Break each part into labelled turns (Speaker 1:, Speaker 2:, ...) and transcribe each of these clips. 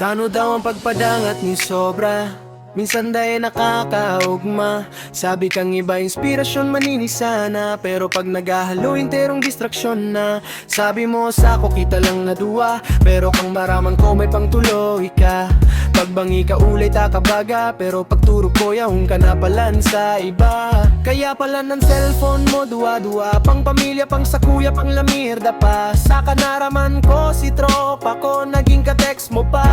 Speaker 1: Tano daw ang pagpadangat ni sobra, minsan dahil nakakaugma. Sabi kang iba inspirasyon maninisana, pero pag naghahalo interong distraksyon na. Sabi mo sa ako kita lang na duwa, pero kang maraman ko may pangtuloy ka. Pagbangi ka ulay takabaga, pero pagturo ko yaong ka na palan sa iba. Kaya pala ng cellphone mo duwa-duwa, pang pamilya, pang sa kuya, pang lamirda pa. Sa kanaraman ko si tropa ko, naging ka-text mo pa.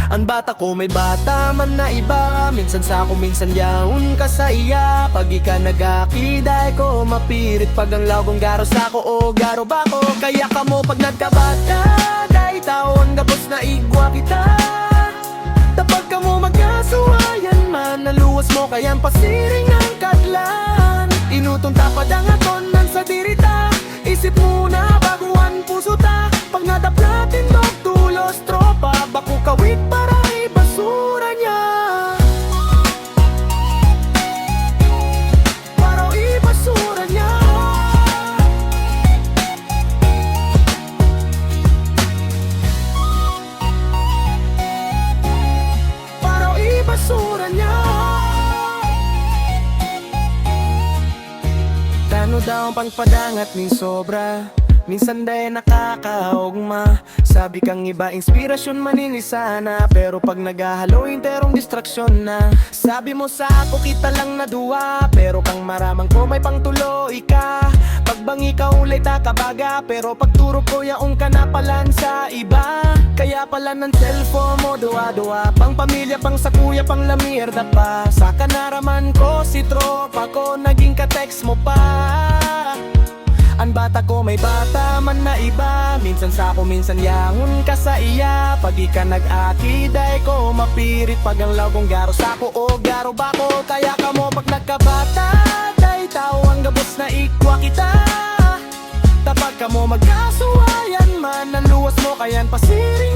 Speaker 1: Ang bata ko may bata man na iba, minsan sa ako minsan yaon ka sa iya. Pag ika nag-akiday ko mapirit, pag ang lawgong garo sa ako o garo ba ko. Kaya ka mo pag nagkabata, dahil taon gabos na igwa kita. Tapag ka mo magkasuwayan man, naluwas mo kayang pasiring ang kadlan. Inutong tapad ang atonan sa dirita, isip muna baguan puso ta. Pag nadaplatin magtulos tropa, baku kawit para ibasura niya. Para ibasura niya. Para ibasura niya. Tano daw ang pangpadangat ni sobra, minsan dahil nakakaugma. Sabi kang iba inspirasyon manilisana, pero pag naghahalo interong distraksyon na. Sabi mo sa ako kita lang na duwa, pero kang maramang ko may pangtuloy ka. Pagbangi ka ulay takabaga, pero pagturo ko yaong ka na palan sa iba. Kaya pala ng cellphone mo duwa-duwa, pang pamilya, pang sa kuya, pang lamirda pa. Sa kanaraman ko si tropa ko, naging ka-text mo pa. Ang bata ko may bata man na iba, minsan sa ako minsan yangon ka sa iya. Pag ika nag-akiday ko mapirit, pag ang lawgong garo sa ako o garo ba ko. Kaya ka mo pag nagkabata, dahil tao ang gabos na ikwa kita. Tapag ka mo magkasuwayan man, ang luwas mo kayan pasiring